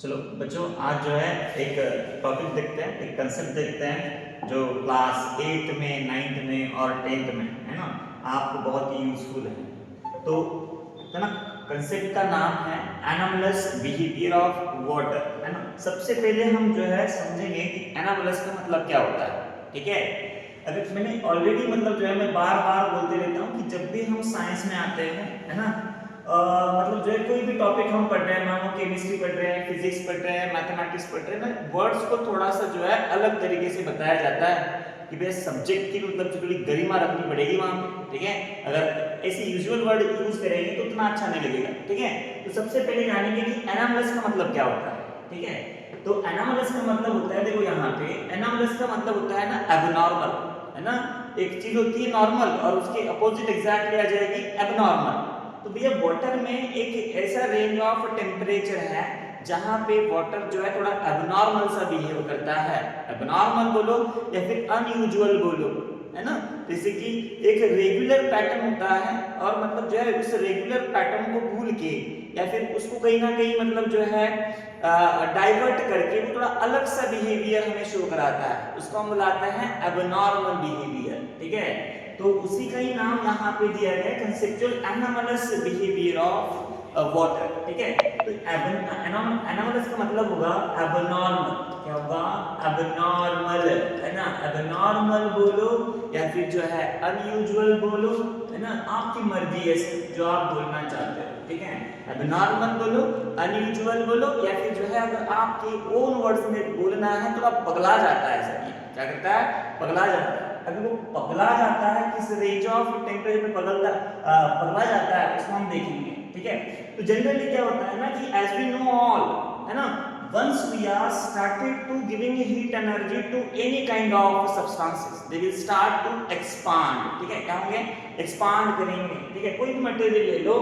चलो बच्चों, आज जो है एक टॉपिक देखते हैं, एक कंसेप्ट देखते हैं जो क्लास 8 में, 9th में और 10th में है ना, आपको बहुत ही यूजफुल है। तो है ना, कंसेप्ट का नाम है एनोमलस बिहेवियर ऑफ वाटर, है ना। सबसे पहले हम जो है समझेंगे कि एनोमलस का मतलब क्या होता है, ठीक है। अगर मैंने ऑलरेडी मतलब जो है मैं बार बार बोलते रहता हूँ कि जब भी हम साइंस में आते हैं, है ना, मतलब जो है कोई भी टॉपिक हम पढ़ रहे हैं, मान लो केमिस्ट्री पढ़ रहे हैं, फिजिक्स पढ़ रहे हैं, मैथमेटिक्स पढ़ रहे हैं ना, वर्ड्स को थोड़ा सा जो है अलग तरीके से बताया जाता है कि भाई सब्जेक्ट की मतलब थोड़ी गरिमा रखनी पड़ेगी वहां पे, ठीक है। अगर ऐसे यूजुअल वर्ड यूज करेंगे तो उतना अच्छा नहीं लगेगा, ठीक है। तो सबसे पहले जानेंगे कि एनामलस का मतलब क्या होता है, ठीक है। तो एनामलस का मतलब होता है, देखो यहाँ पे एनामलस का मतलब होता है ना एबनॉर्मल, है ना। एक चीज होती है नॉर्मल और उसके अपोजिट एग्जैक्टली आ जाएगी एबनॉर्मल। तो भैया वाटर में एक ऐसा रेंज ऑफ टेम्परेचर है जहां पे वाटर जो है थोड़ा एबनॉर्मल सा बिहेव करता है। एबनॉर्मल बोलो या फिर अनयूजुअल बोलो, है ना। जैसे कि एक रेगुलर पैटर्न होता है और मतलब जो है उस रेगुलर पैटर्न को भूल के या फिर उसको कहीं ना कहीं मतलब जो है डाइवर्ट करके वो थोड़ा अलग सा बिहेवियर हमें शो कराता है, उसको हम बुलाते हैं एबनॉर्मल बिहेवियर, ठीक है। तो उसी का ही नाम यहाँ पे दिया गया conceptual anomalous behaviour of water, ठीक है। तो एनोमलस का मतलब होगा एबनॉर्मल, क्या होगा एबनॉर्मल, है ना। एबनॉर्मल बोलो या फिर जो है अनयूजुअल बोलो, है ना, आपकी मर्जी है जो आप बोलना चाहते हो, ठीक है। एबनॉर्मल बोलो, अनयूजुअल बोलो या फिर जो है अगर आपके ओन वर्ड्स में बोलना है तो आप पगला जाता है सर, क्या करता है, पगला जाता है। अगर वो पगला जाता है किस रेंज ऑफ टेम्परेचर में पगला जाता है उसको हम देखेंगे, ठीक है। तो जनरली क्या होता है ना कि एज वी नो ऑल, है ना, once we are started to giving heat energy to any kind of substances they will start to expand, ठीक है। क्या होंगे, एक्सपांड करेंगे, ठीक है। कोई भी मटेरियल ले लो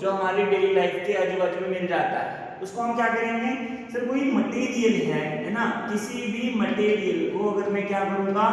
जो हमारी डेली लाइफ के आजू बाजू में मिल जाता है, उसको हम क्या करेंगे, सर कोई मटेरियल है ना, किसी भी मटेरियल को अगर मैं क्या करूंगा,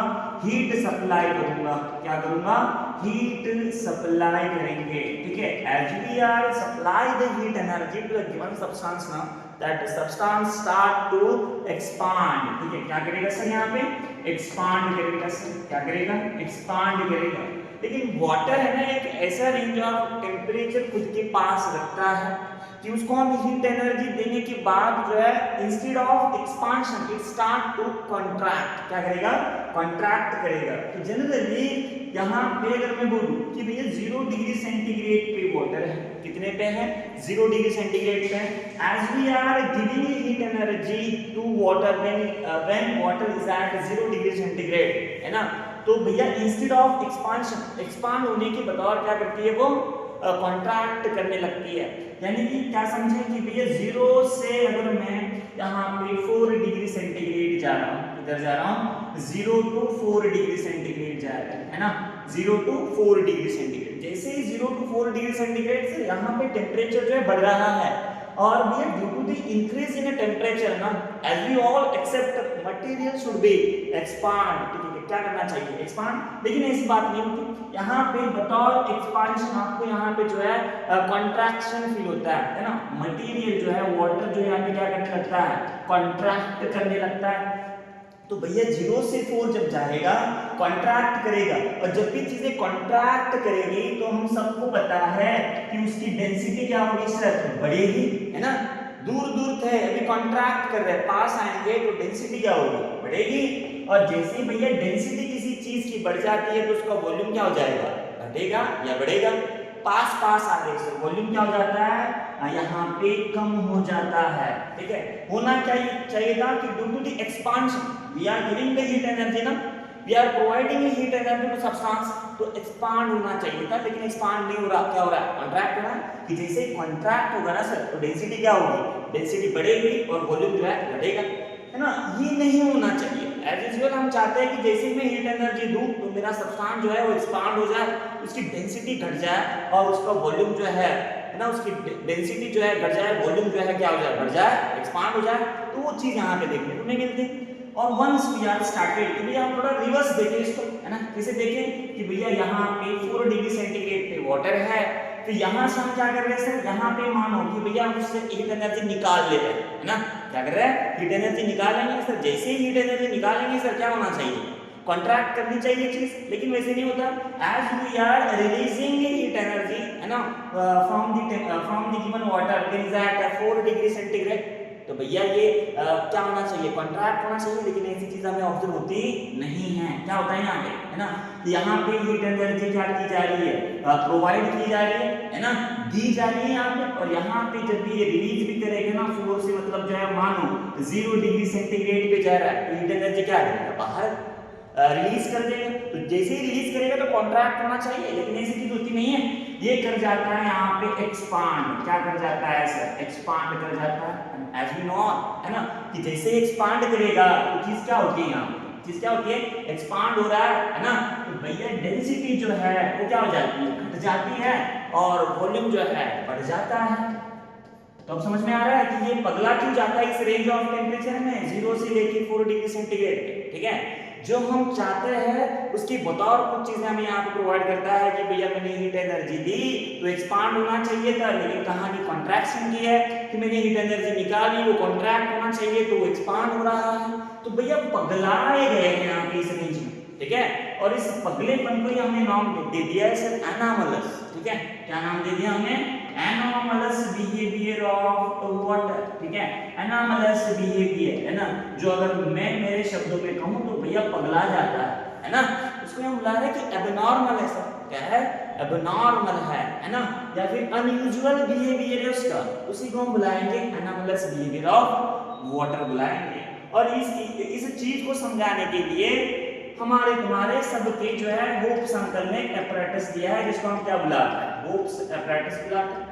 हीट सप्लाई करूंगा, क्या करूंगा, हीट सप्लाई करेंगे, ठीक है। As we are supply the heat energy to the given substance ना, that substance start to expand, ठीक है। क्या करेगा सर, यहाँ पे एक्सपांड करेगा सर, क्या करेगा, एक्सपांड करेगा। लेकिन वाटर है ना एक ऐसा रेंज ऑफ टेम्परेचर खुद के पास रखता है कि उसको हम हीट एनर्जी देने के बाद जो है instead of expansion it start to contract, क्या करेगा, कॉन्ट्रैक्ट करेगा। तो जनरली यहाँ पे अगर मैं बोलूं कि भैया 0 डिग्री सेंटीग्रेड पे वाटर है, कितने पे है, 0 डिग्री सेंटीग्रेड पे, as we are giving heat energy to water when water is at 0 degree centigrade, है ना। तो भैया इंस्टेड ऑफ एक्सपांशन, एक्सपांड होने के बतौर क्या करती है वो, कॉन्ट्रैक्ट करने लगती है। यानी कि क्या समझें कि भैया 0 से अगर मैं यहाँ पे 4 डिग्री सेंटीग्रेड जा रहा हूँ, इधर जा रहा हूँ 0 to 4 डिग्री सेंटीग्रेड जा रहा है ना, 0 to 4 डिग्री सेंटीग्रेड। जैसे ही 0 to 4 डिग्री सेंटीग्रेड से यहाँ पे टेम्परेचर जो है बढ़ रहा है और भैया due to the increase in temperature ना, as we all accept material should be expand, ठीक है। क्या करना चाहिए, एक्सपांड। लेकिन ऐसी बात नहीं होती, यहाँ पे बतौर एक्सपांशन आपको यहाँ पे जो है कॉन्ट्रैक्शन फील होता है ना। मटेरियल जो है वाटर जो यहाँ पे क्या करने लगता है, कॉन्ट्रैक्ट करने लगता है। तो भैया 0 से 4 जब जाएगा कॉन्ट्रैक्ट करेगा, और जब भी चीजें कॉन्ट्रैक्ट करेगी तो हम सबको पता है कि उसकी डेंसिटी क्या होगी सर, बढ़ेगी, है ना। दूर दूर थे अभी कॉन्ट्रैक्ट कर रहे हैं, पास आएंगे तो डेंसिटी क्या होगी, बढ़ेगी। और जैसे ही भैया डेंसिटी किसी चीज की बढ़ जाती है तो उसका वॉल्यूम क्या हो जाएगा, घटेगा या बढ़ेगा। पास पास आ रहे हैं वॉल्यूम क्या हो जाता है, यहाँ पे कम हो जाता है, ठीक है। होना क्या चाहिए था कि due to the expansion we are giving the heat energy ना, we are providing heat energy to substance, तो एक्सपांड होना चाहिए था, लेकिन एक्सपांड नहीं हो रहा। क्या हो रहा है, कॉन्ट्रैक्ट हो रहा है। कि जैसे ही कॉन्ट्रैक्ट होगा ना सर तो डेंसिटी क्या होगी, डेंसिटी बढ़ेगी और वॉल्यूम जो है घटेगा, है ना। ये नहीं होना चाहिए। एज यूजुअल हम चाहते हैं कि जैसे ही मैं हीट एनर्जी दूं तो मेरा सब्सटेंस जो है वो एक्सपांड हो जाए, उसकी डेंसिटी घट जाए और उसका वॉल्यूम जो है ना, उसकी डेंसिटी जो है घट जाए, वॉल्यूम जो है क्या हो जाए, बढ़ जाए, एक्सपांड हो जाए। तो वो चीज यहाँ पे देखने को नहीं मिलती। और वंस वी आर स्टार्टेड, तो भैया हम थोड़ा रिवर्स देखें इसको, है ना। कैसे देखें कि भैया यहाँ पे 4 डिग्री सेंटीग्रेड पे वाटर है तो यहाँ से हम क्या कर रहे हैं सर, यहाँ पे मानो कि भैया हम उससे हीट एनर्जी निकाल ले रहे हैं, है ना, क्या कर रहे हैं, हीट एनर्जी निकालेंगे सर। जैसे ही हीट एनर्जी निकालेंगे सर क्या होना चाहिए, कॉन्ट्रैक्ट करनी चाहिए चीज, लेकिन वैसे नहीं होता। As we are releasing heat energy, है ना, from the given water there is at 4 degree centigrade, तो भैया ये क्या होना चाहिए, कॉन्ट्रैक्ट होना चाहिए, लेकिन ऐसी चीज हमें ऑब्जर्व होती नहीं है। क्या होता है यहाँ पे, है ना, यहाँ पे हीट एनर्जी क्या की जा रही है, प्रोवाइड की जा रही है ना, दी जा रही है यहाँ पे। और यहाँ पे जब भी ये रिलीज भी करेगा ना फ्लोर से, मतलब जो है मानो 0 डिग्री सेंटीग्रेड पे जा रहा है, तो हीट एनर्जी क्या करेगा, बाहर रिलीज कर देगा। तो जैसे ही रिलीज करेगा तो कॉन्ट्रैक्ट होना चाहिए, लेकिन ऐसी चीज होती नहीं है। ये कर जाता है यहाँ पे एक्सपांड, क्या कर जाता है सर, एक्सपांड कर जाता है। एज वी नो, है ना, कि जैसे एक्सपांड करेगा तो चीज क्या होती है, यहाँ चीज क्या होती है, एक्सपांड हो रहा है ना, तो भैया डेंसिटी जो है वो क्या हो जाती है, घट जाती है, और वॉल्यूम जो है बढ़ जाता है। तो अब समझ में आ रहा है कि ये पगला क्यों जाता है इस रेंज ऑफ टेम्परेचर में 0 से लेके 4 डिग्री सेंटीग्रेड पे, ठीक है। जो हम चाहते हैं उसकी बतौर कुछ चीजें हमें यहाँ पे प्रोवाइड करता है कि भैया मैंने हीट एनर्जी दी तो एक्सपांड होना चाहिए था, लेकिन कहानी कॉन्ट्रैक्शन की है कि मैंने हीट एनर्जी निकाली, वो कॉन्ट्रैक्ट होना चाहिए तो वो एक्सपांड हो रहा है। तो भैया पगलाए गए हैं यहाँ पे इस रेंज में, ठीक है। और इस पगलेपन को ही हमने नाम दे दिया है सर एनामलस, ठीक है। क्या नाम दे दिया हमने, एनामलस बिहेवियर ऑफ वाटर, ठीक है, एनामलस बिहेवियर, है ना। जो अगर मैं मेरे शब्दों में कहूं तो भैया पगला जाता है ना, उसको हम बुला रहे हैं कि एबनॉर्मल है सर, क्या है, एबनॉर्मल है ना, या फिर अनयूजुअल बिहेवियर है उसका, उसी को हम बुलाएंगे एनामलस बिहेवियर ऑफ वाटर बुलाएंगे। और इस चीज को समझाने के लिए हमारे तुम्हारे सबके जो है होप्स अंकल ने एक apparatus दिया है जिसको हम क्या बुलाते हैं, होप्स apparatus बुलाते हैं।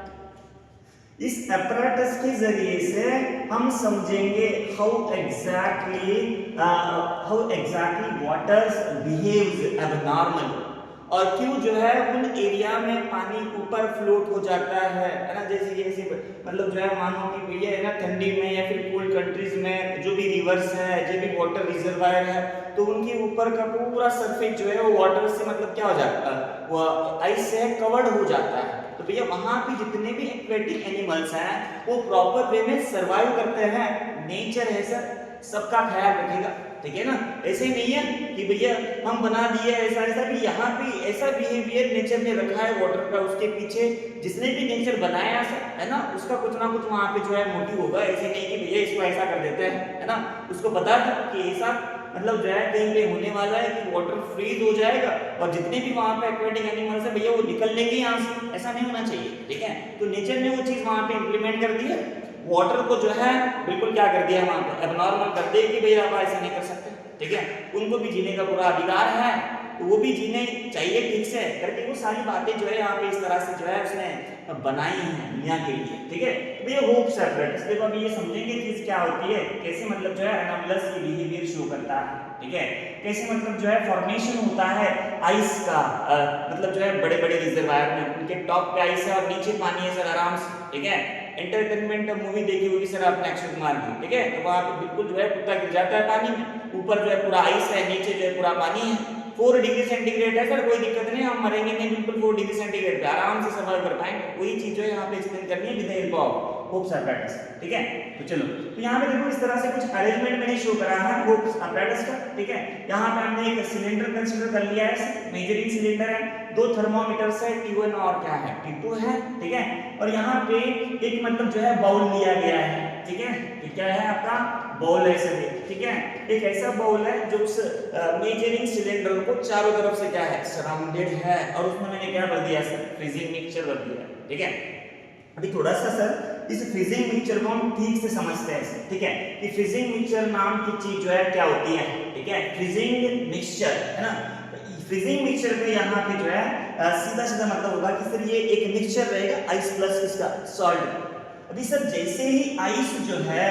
इस apparatus के जरिए से हम समझेंगे how exactly water behaves abnormal, और क्यों जो है उन एरिया में पानी ऊपर फ्लोट हो जाता है ना। जैसे मतलब जो है मानो कि भैया है ना ठंडी में या फिर कोल्ड कंट्रीज में जो भी रिवर्स है, जो भी वाटर रिजर्वायर है, तो उनके ऊपर का पूरा सरफेस जो है वो वाटर से मतलब क्या हो जाता है, वो आइस से कवर्ड हो जाता है। तो भैया वहां पे जितने भी एक्वेटिक एनिमल्स हैं वो प्रॉपर वे में सर्वाइव करते हैं। नेचर है सर, सबका ख्याल रखेगा, ठीक है ना। ऐसे ही नहीं है कि भैया हम बना दिए ऐसा ऐसा, भी यहाँ पे ऐसा बिहेवियर नेचर ने रखा है वाटर का, उसके पीछे जिसने भी नेचर बनाया है ना, उसका कुछ ना कुछ वहाँ पे जो है मोटिव होगा। ऐसे नहीं कि भैया इसको ऐसा कर देते हैं, है ना, उसको बता दो कि ऐसा मतलब जो है कहीं पे होने वाला है कि वाटर फ्रीज हो जाएगा और जितने भी वहाँ पे एक्वेटिक एनिमल्स है भैया वो निकल लेंगे यहाँ से, ऐसा नहीं होना चाहिए, ठीक है। तो नेचर ने वो चीज वहाँ पे इंप्लीमेंट कर दी है, वाटर को जो है बिल्कुल क्या कर दिया वहाँ पे एबनॉर्मल कर दिया कि भैया आप ऐसा नहीं कर सकते, ठीक है। उनको भी जीने का पूरा अधिकार है, तो वो भी जीने चाहिए ठीक से करके। वो सारी बातें जो है यहाँ पे इस तरह से जो है उसने बनाई हैं दुनिया के लिए, ठीक है। भैया होप्स apparatus, देखो अभी ये समझेंगे चीज क्या होती है, कैसे मतलब जो है एनामलस की बिहेवियर शो करता है, ठीक है। कैसे मतलब जो है फॉर्मेशन होता है आइस का, मतलब जो है बड़े बड़े रिजर्वायर में उनके टॉप पे आइस है और नीचे पानी है सर आराम से, ठीक है। एंटरटेनमेंट मूवी देखी होगी सर आपने अक्षय कुमार की, ठीक है। तो वहाँ पे बिल्कुल जो है कुत्ता गिर जाता है पानी में, ऊपर जो है पूरा आइस है, नीचे जो है पूरा पानी है। 4 डिग्री सेंटीग्रेड है सर, कोई दिक्कत नहीं, हम मरेंगे नहीं, बिल्कुल 4 डिग्री सेंटीग्रेड पे आराम से सर्वाइव कर पाएंगे। वही चीज जो है यहाँ पे एक्सप्लेन करनी है with the help of hopes apparatus, ठीक है। तो चलो, तो यहाँ पे देखो इस तरह से कुछ अरेंजमेंट मैंने शो करा है होप्स apparatus का, ठीक है। यहाँ पे हमने एक सिलेंडर कंसीडर कर लिया है, मेजरिंग सिलेंडर है, 2 थर्मोमीटर्स है, T1 और क्या है T2 है, ठीक है। और यहाँ पे एक मतलब जो है बाउल लिया गया है, ठीक है। ये क्या है आपका बाउल है सर, ठीक है। एक ऐसा बाउल है जो उस मेजरिंग सिलेंडर को चारों तरफ से क्या है सराउंडेड है, और उसमें मैंने क्या भर दिया सर, फ्रीजिंग मिक्सचर भर दिया, ठीक है। अभी थोड़ा सा सर इस फ्रीजिंग मिक्सचर को हम ठीक से समझते हैं, ठीक है। कि फ्रीजिंग मिक्सचर नाम की चीज जो है क्या होती है, ठीक है, फ्रीजिंग मिक्सचर, है ना। फ्रीजिंग मिक्सचर में यहाँ पे जो है सीधा सीधा मतलब होगा कि सर ये एक मिक्सचर रहेगा आइस प्लस इसका सॉल्ट। अभी सर जैसे ही आइस जो है,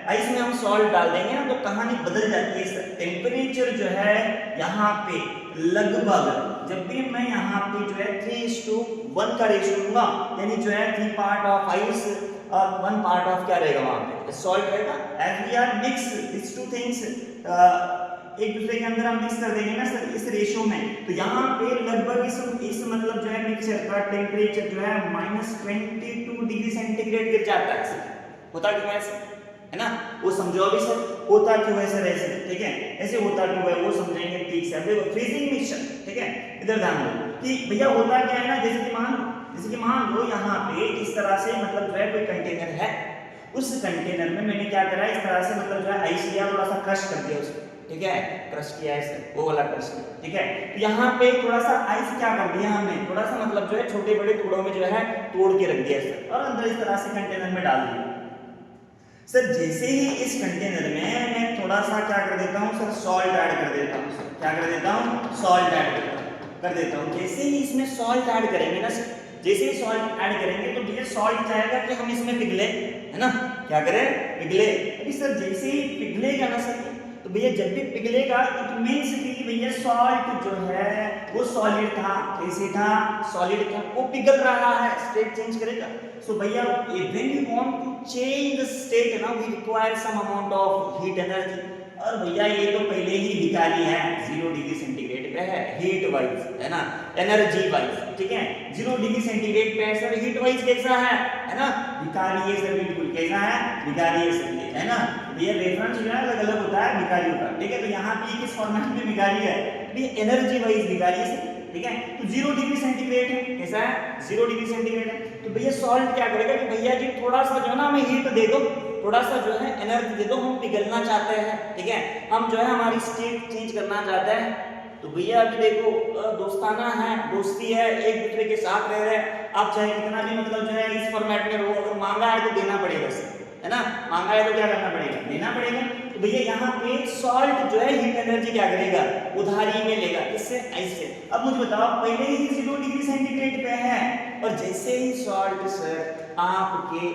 आइस में हम सॉल्ट डाल देंगे ना तो कहानी बदल जाती है सर। टेम्परेचर जो है यहाँ पे लगभग जब भी मैं यहाँ पे जो है 3:1 का रेशियो लूंगा, यानी जो है 3 पार्ट ऑफ आइस और 1 पार्ट ऑफ क्या रहेगा वहां पे सॉल्ट रहेगा। And we are mix this two things एक दूसरे के अंदर हम मिक्स कर देंगे ना सर इस रेशियो में, तो यहाँ पे लगभग इस मतलब जो है मिक्सचर का टेम्परेचर जो है -22 डिग्री सेंटीग्रेड गिर जाता है सर। होता क्यों ऐसे, है ना, वो समझो अभी सर, होता क्यों है सर ऐसे, ठीक है, ऐसे होता क्यों है वो समझेंगे ठीक से। अब देखो फ्रीजिंग मिक्सचर, ठीक है, इधर ध्यान दो कि भैया होता क्या है ना, जैसे कि मान लो यहाँ पे इस तरह से मतलब जो है कोई कंटेनर है, उस कंटेनर में मैंने क्या करा इस तरह से मतलब जो है आइस लिया, थोड़ा सा क्रश कर दिया उसको, ठीक है, क्रश किया ऐसे, वो वाला क्रश किया, ठीक है। तो यहाँ पे थोड़ा सा आइस क्या कर दिया हमने, थोड़ा सा मतलब जो है छोटे बड़े टुकड़ों में जो है तोड़ के रख दिया सर, और अंदर इस तरह से कंटेनर में डाल दिया सर। जैसे ही इस कंटेनर में मैं थोड़ा सा क्या कर देता हूँ सर, सॉल्ट ऐड कर देता हूँ सर, क्या कर देता हूँ, सॉल्ट ऐड कर देता हूँ। जैसे ही इसमें सॉल्ट ऐड करेंगे ना सर, जैसे ही सॉल्ट ऐड करेंगे तो ये सॉल्ट चाहेगा कि हम इसमें पिघले, है ना, क्या करें, पिघले। अभी सर जैसे ही पिघलेगा ना सर, तो भैया जब भी पिघलेगा इट मींस कि भैया सॉल्ट जो है वो सॉलिड था, कैसे था, सॉलिड था, वो पिघल रहा है, स्टेट चेंज करेगा। सो भैया when you want to change the state ना, we require some amount of heat energy. और भैया ये तो पहले ही भिखारी है, 0 डिग्री सेंटीग्रेड पे है हीट वाइज, है ना, एनर्जी वाइज, ठीक है, 0 डिग्री सेंटीग्रेड पे है सर, हीट वाइज कैसा है ना, भिखारी है सर, बिल्कुल कैसा है, भिखारी है सर, है ना। ये रेफरेंस जो है अलग अलग होता है भिखारियों का, ठीक है। तो यहाँ पे किस फॉर्मेट में भिखारी है, ये एनर्जी वाइज भिखारी है सर, ठीक है। तो 0 डिग्री सेंटीग्रेड है, कैसा है, 0 डिग्री सेंटीग्रेड है। तो भैया सॉल्ट क्या करेगा कि भैया जी थोड़ा सा जो है ना हमें हीट दे दो, थोड़ा सा जो है एनर्जी दे दो, हम पिघलना चाहते हैं, ठीक है, हम जो है हमारी स्टेट चेंज करना चाहते हैं। तो भैया अभी देखो दोस्ताना है, दोस्ती है, एक दूसरे के साथ रह रहे हैं, आप चाहे कितना भी मतलब जो है इस फॉर्मेट में रहो, अगर मांगा है तो देना पड़ेगा सर, है ना, मांगा है तो क्या करना पड़ेगा, देना पड़ेगा। तो भैया यहाँ पे सॉल्ट जो है हीट एनर्जी क्या करेगा, उधारी में लेगा, किससे, आइस से। अब मुझे बताओ पहले ही 0 डिग्री सेंटीग्रेड पे है, और जैसे ही सॉल्ट सर आपके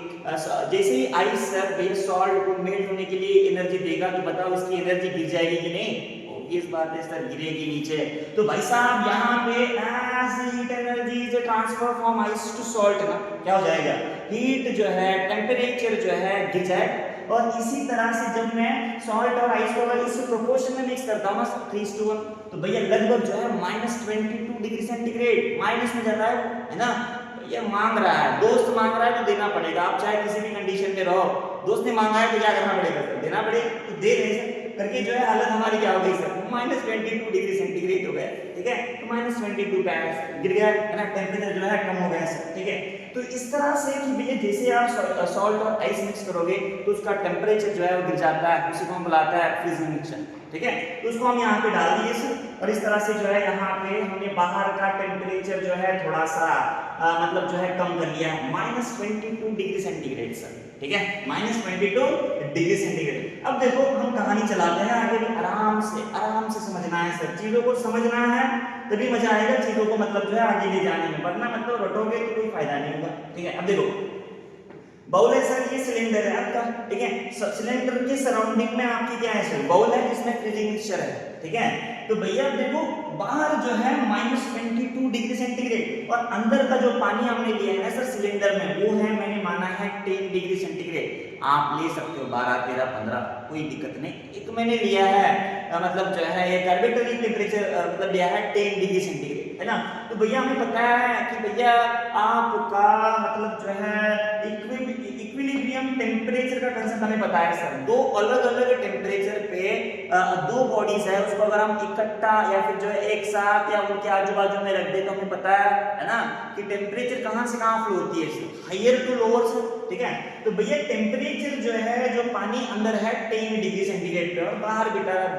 जैसे ही आइस सर भैया सॉल्ट को मेल्ट होने के लिए एनर्जी देगा, तो बताओ इसकी एनर्जी गिर जाएगी कि नहीं, इस बात है सर, गिरेगी नीचे। तो भाई साहब यहाँ पे as heat energy is transfer from ice to salt ना, क्या हो जाएगा, हीट जो है टेम्परेचर जो है गिर जाएगा। और इसी तरह से जब मैं सॉल्ट और आइस को अगर इस प्रोपोर्शन में मिक्स करता हूँ ना 3:1, तो भैया लगभग जो है -22 डिग्री सेंटीग्रेड माइनस में जाता है ना। ये मांग रहा है, दोस्त मांग रहा है तो देना पड़ेगा, आप चाहे किसी भी कंडीशन में रहो, दोस्त ने मांगा है तो क्या करना पड़ेगा, देना पड़ेगा। तो दे रहे हैं करके जो है हालत हमारी क्या हो गई सर, -22 डिग्री सेंटीग्रेड हो गया, ठीक है। तो -22 पे गिर गया है ना, टेम्परेचर जो है कम हो गया सर, ठीक है। तो इस तरह से कि भैया जैसे आप सॉल्ट और आइस मिक्स करोगे तो उसका टेम्परेचर जो है वो गिर जाता है, उसी को हम बुलाता है फ्रीजिंग मिक्सचर, ठीक है। तो उसको हम यहाँ पे डाल दिए सर, और इस तरह से जो है यहाँ पे हमने बाहर का टेम्परेचर जो है थोड़ा सा मतलब जो है कम कर लिया, -22 डिग्री सेंटीग्रेड सर, ठीक है, -22 डिग्री सेंटीग्रेड। अब देखो हम कहानी चलाते हैं आगे भी, आराम से समझना है सर, चीजों को समझना है तभी मजा आएगा, चीजों को मतलब जो है आगे ले जाने में, वरना मतलब रटोगे तो कोई फायदा नहीं होगा, ठीक है। अब देखो बाउल है सर, ये सिलेंडर है आपका, ठीक है, सिलेंडर के सराउंडिंग में आपकी क्या है सर, बाउल है जिसमें फ्रीजिंग मिक्सचर है, ठीक है। तो भैया देखो बाहर जो है -22 डिग्री सेंटीग्रेड, और अंदर का जो पानी हमने लिया है ना सर सिलेंडर में, वो है मैंने माना है 10 डिग्री सेंटीग्रेड। आप ले सकते हो 12, 13, 15, कोई दिक्कत नहीं। एक मैंने लिया है मतलब जो है ये आर्बिट्ररी टेम्परेचर मतलब लिया है 10 डिग्री सेंटीग्रेड, है ना। तो भैया हमें पता है कि भैया आपका मतलब जो है इक्विलिब्रियम टेम्परेचर का कंसेप्ट हमें पता है सर, दो अलग अलग टेम्परेचर पे दो बॉडीज है, उसको अगर हम इकट्ठा या फिर जो है एक साथ या उनके आजू बाजू में रख दे तो हमें पता है ना कि टेम्परेचर कहाँ से कहाँ फ्लो होती है, हायर टू लोअर से, ठीक है। तो भैया टेम्परेचर जो है जो पानी अंदर है 10 डिग्री सेंटीग्रेड पे, और बाहर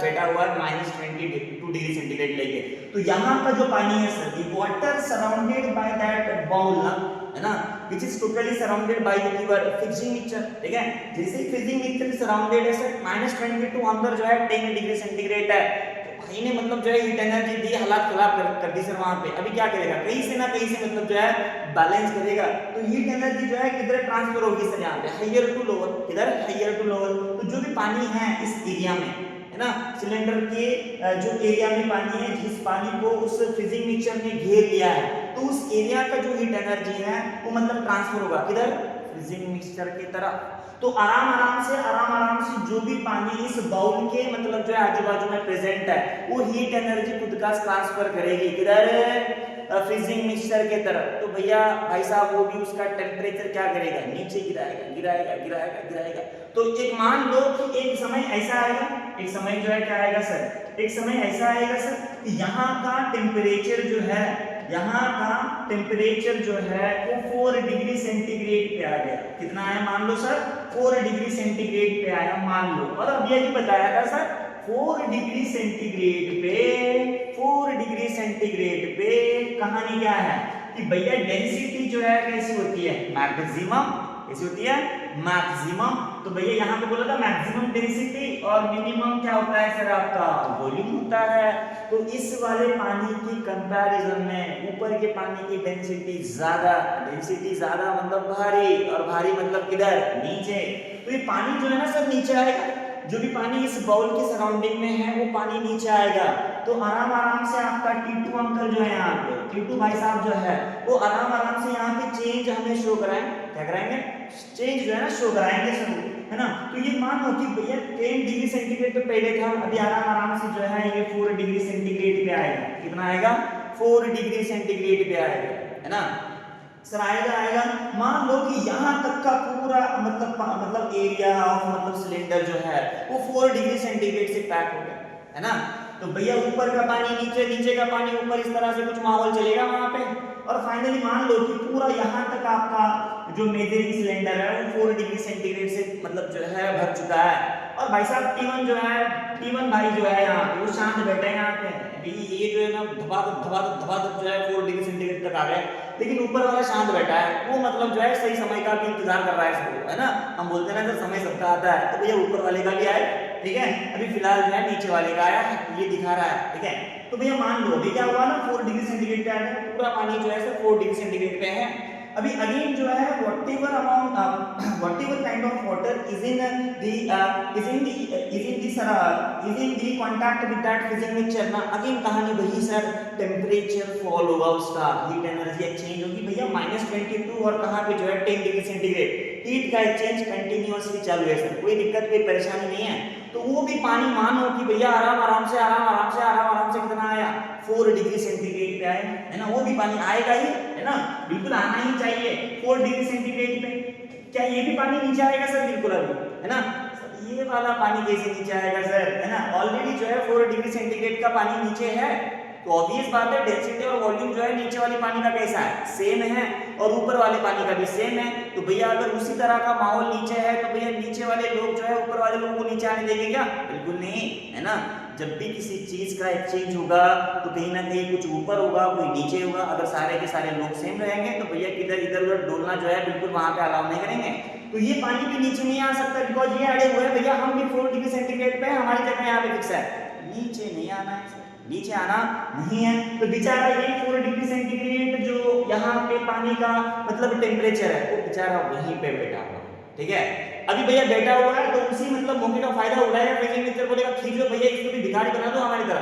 बैठा हुआ है -22 डिग्री सेंटीग्रेड लेके। तो यहाँ का जो पानी है sir, the water surrounded by that bowl ना, है ना, which is totally surrounded by your freezing mixture, ठीक है। जैसे ही फ्रीजिंग मिक्सचर सराउंडेड है सर -22 अंदर जो है 10 डिग्री सेंटीग्रेड है, तो भाई ने मतलब जो है हीट एनर्जी दी, हालात खराब कर दी सर वहां पे। अभी क्या करेगा, कहीं से ना कहीं से मतलब जो है बैलेंस करेगा, तो हीट एनर्जी जो है किधर ट्रांसफर होगी सर, यहाँ पे हायर टू लोअर, किधर हायर टू लोअर। तो जो भी पानी है इस एरिया में, है ना, सिलेंडर के जो एरिया में पानी है, जिस पानी को उस फ्रीजिंग मिक्सचर ने घेर लिया है, तो उस एरिया का जो हीट एनर्जी है वो मतलब ट्रांसफर होगा किधर, फ्रीजिंग मिक्सचर की तरह। तो आराम आराम से जो भी पानी इस बाउल के मतलब जो है आजू बाजू में प्रेजेंट है वो हीट एनर्जी खुद का ट्रांसफर करेगी किधर, फ्रीजिंग मिक्सचर के तरफ। तो भैया भाई साहब वो भी उसका टेम्परेचर क्या करेगा, नीचे गिराएगा। तो एक मान लो कि एक समय ऐसा आएगा, एक समय जो है क्या आएगा सर, एक समय ऐसा आएगा सर कि यहाँ का टेम्परेचर जो है, यहाँ का टेम्परेचर जो है वो 4 डिग्री सेंटीग्रेड पे आ गया। कितना आया मान लो सर, 4 डिग्री सेंटीग्रेड पे आया मान लो। और अब ये भी बताया था सर 4 डिग्री सेंटीग्रेड पे कहानी क्या है कि भैया डेंसिटी जो है कैसी होती है, मैक्सिमम। कैसी होती है, मैक्सिमम। तो भैया यहाँ पे बोला था मैक्सिमम डेंसिटी और मिनिमम क्या होता है सर, आपका वॉल्यूम होता है। तो इस वाले पानी की कंपैरिजन में ऊपर के पानी की डेंसिटी ज्यादा मतलब भारी, और भारी मतलब किधर, नीचे। तो ये पानी जो है ना सर नीचे आएगा, जो भी पानी इस बाउल के सराउंडिंग में है वो पानी नीचे आएगा। तो आराम से आपका T2 अंकल जो है यहाँ पे, T2 भाई साहब जो है वो आराम से यहाँ पे चेंज हमें शो कराएं। क्या कराएंगे, चेंज जो है ना शो कराएंगे सर, है ना। तो ये मान लो कि भैया 10 डिग्री सेंटीग्रेड पे पहले था, अभी आराम से जो है ये 4 डिग्री सेंटीग्रेड पे आएगा। कितना आएगा, 4 डिग्री सेंटीग्रेड पे आएगा, है ना सर। आएगा मान लो कि यहाँ तक का पूरा मतलब एरिया ऑफ मतलब सिलेंडर जो है वो 4 डिग्री सेंटीग्रेड से पैक हो गया, है ना। तो भैया ऊपर का पानी नीचे, नीचे का पानी ऊपर, इस तरह से कुछ माहौल चलेगा वहां पे। और फाइनली मान लो कि पूरा यहाँ तक आपका जो मेजरिंग सिलेंडर है वो 4 डिग्री सेंटीग्रेड से मतलब जो है भर चुका है। और भाई साहब T1 जो है, T1 भाई जो है यहाँ पे वो शांत बैठे हैं यहाँ पे। ये जो है ना धबाधब जो है 4 डिग्री सेंटीग्रेड तक आ गए, लेकिन ऊपर वाला शांत बैठा है, वो मतलब जो है सही समय का भी इंतजार कर रहा है इसको, है ना। हम बोलते हैं ना सर समय सबका आता है, तो भैया ऊपर वाले का भी आए, ठीक है। अभी फिलहाल जो है नीचे वाले का आया है, ये दिखा रहा है, ठीक है। तो भैया मान लो अभी क्या हुआ ना 4 डिग्री सेंटीग्रेड पे आ गया, पूरा पानी जो है सर 4 डिग्री सेंटीग्रेड पे है। अभी अगेन जो है whatever kind of water is in the contact with that freezing mixture ना, अगेन कहानी वही सर, टेम्परेचर फॉल होगा, उसका हीट एनर्जी एक्सचेंज होगी भैया -22 और कहाँ पे जो है 10 डिग्री सेंटीग्रेड। हीट का एक्सचेंज कंटिन्यूअसली चालू है सर, कोई दिक्कत कोई परेशानी नहीं है। तो वो भी पानी मानो कि भैया आराम से कितना आया, 4 डिग्री सेंटीग्रेड पे आए, है ना। वो भी पानी आएगा ही, है ना, बिल्कुल आना ही चाहिए 4 डिग्री सेंटीग्रेड पे। क्या ये भी पानी नीचे आएगा सर, बिल्कुल अभी, है ना। ये वाला पानी कैसे नीचे आएगा सर, है ना। ऑलरेडी जो है 4 डिग्री सेंटीग्रेड का पानी नीचे है, तो ऑब्वियस बात है डेंसिटी और वॉल्यूम जो है नीचे वाले पानी का कैसा है, सेम है, और ऊपर वाले पानी का भी सेम है। तो भैया अगर उसी तरह का माहौल नीचे है तो भैया नीचे वाले लोग जो है ऊपर वाले लोगों को नीचे आने देंगे क्या, बिल्कुल नहीं, है ना। जब भी किसी चीज का एक्सचेंज होगा तो कहीं ना कहीं कुछ ऊपर होगा, कोई नीचे होगा। अगर सारे के सारे लोग सेम रहेंगे तो भैया किधर इधर उधर डोलना जो है बिल्कुल वहां पे अलाउ नहीं करेंगे। तो ये पानी भी नीचे नहीं आ सकता, बिकॉज ये अड़े हुए हैं भैया, हम भी 4 डिग्री सेंटीग्रेड पे, हमारी जगह यहाँ पे फिक्स है, नीचे नहीं आना है, नीचे आना नहीं है। तो बेचारा ये 4 डिग्री सेंटीग्रेड जो यहाँ पे पानी का मतलब टेम्परेचर है वो बेचारा वहीं पे बैठा हुआ, ठीक है। अभी भैया बैठा हुआ है तो उसी मतलब मौके का फायदा उठाएगा, फ्रीजिंग मिक्सचर बोलेगा खींच लो भैया, इसको भी भिखारी बना दो हमारी तरह।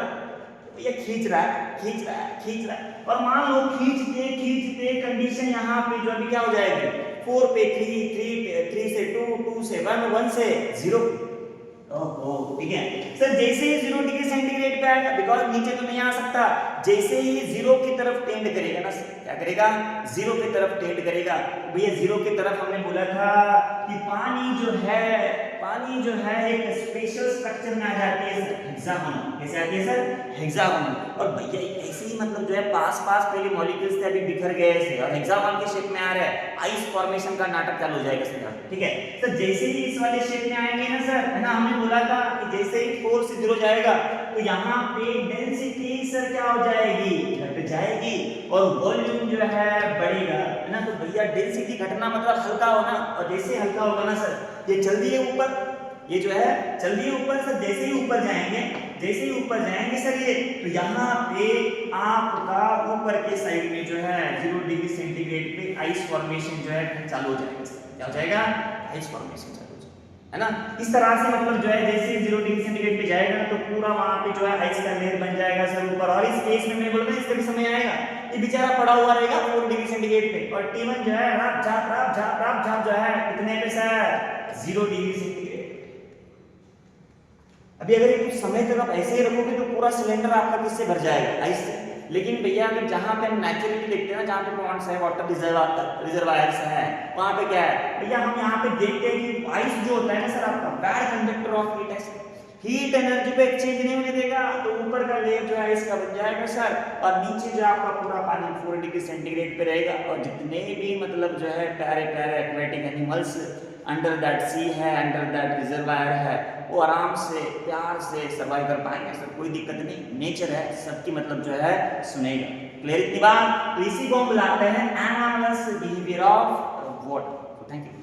भैया खींच रहा है, और मान लो खींचते कंडीशन यहाँ पे जो अभी क्या हो जाएगी, 4 पे 3 से 2 से 1 से 0। ओहो ठीक है सर, जैसे ही 0 डिग्री सेंटीग्रेड पे आएगा, बिकॉज नीचे तो नहीं आ सकता, जैसे ही 0 की तरफ टेंड करेगा ना, क्या करेगा, 0 की तरफ टेंड करेगा। भैया 0 की तरफ हमने बोला था कि पानी जो है एक स्पेशल स्ट्रक्चर में आ जाती है सर, हेक्सागोनल। कैसे आती है सर, हेक्सागोनल। और भैया ऐसे ही मतलब जो है पास पहले मॉलिक्यूल्स थे, अभी बिखर गए ऐसे, और हेक्सागोनल के शेप में आ रहे हैं, आइस फॉर्मेशन का नाटक चालू हो जाएगा सर, ठीक है। तो जैसे ही इस वाले शेप में आएंगे ना सर, है ना, हमने बोला था कि जैसे ही 4 से 0 जाएगा तो यहाँ पे डेंसिटी सर क्या हो जाएगी, घट जाएगी, और वॉल्यूम जो है बढ़ेगा, है ना। तो भैया डेंसिटी घटना मतलब हल्का होना, और जैसे हल्का होगा ना सर, ये चल दिए ऊपर, ये जो है चल दिए ऊपर सर। जैसे ही ऊपर जाएंगे सर ये, तो यहाँ पे आपका ऊपर के साइड में जो है 0 डिग्री सेंटीग्रेड पे आइस फॉर्मेशन जो है चालू हो जाएगा सर। क्या हो जाएगा, आइस फॉर्मेशन चालू हो जाएगा, है ना। इस तरह से मतलब जो है जैसे 0 डिग्री सेंटीग्रेड पे जाएगा तो पूरा वहां पे जो है आइस का लेयर बन जाएगा सर ऊपर। और इस केस में मैं बोल रहा हूं इसका भी समय आएगा, ये बेचारा पड़ा हुआ रहेगा 4 डिग्री सेंटीग्रेड पे, और T1 जो है रप झाप जो है कितने पे सर 0 डिग्री सेंटीग्रेड। अभी अगर ये कुछ समय तक आप ऐसे ही रखोगे तो पूरा सिलेंडर आपका किससे भर जाएगा, आइस से। लेकिन भैया अगर जहां पे हम नेचुरली देखते हैं ना, जहां पे पॉन्ड्स है, वाटर रिजर्वायर्स है, वहां पे क्या है भैया, हम यहाँ पे देखते हैं कि आइस जो होता है ना सर आपका बैड कंडक्टर ऑफ हीट है, हीट एनर्जी पे एक्सचेंज नहीं होने देगा, तो ऊपर का लेयर जो है इसका बन जाएगा सर, और नीचे जो आपका पूरा पानी 4 डिग्री सेंटीग्रेड पे रहेगा, और जितने भी मतलब जो है प्यारे प्यारे एक्वेटिक एनिमल्स अंडर दैट सी है, अंडर दैट रिजर्वायर है, वो आराम से प्यार से सर्वाइव कर पाएंगे सर, कोई दिक्कत नहीं, नेचर है, सबकी मतलब जो है सुनेगा। क्लियर इतनी बात, तो इसी को हम बुलाते हैं anomalous behaviour of water. Thank you.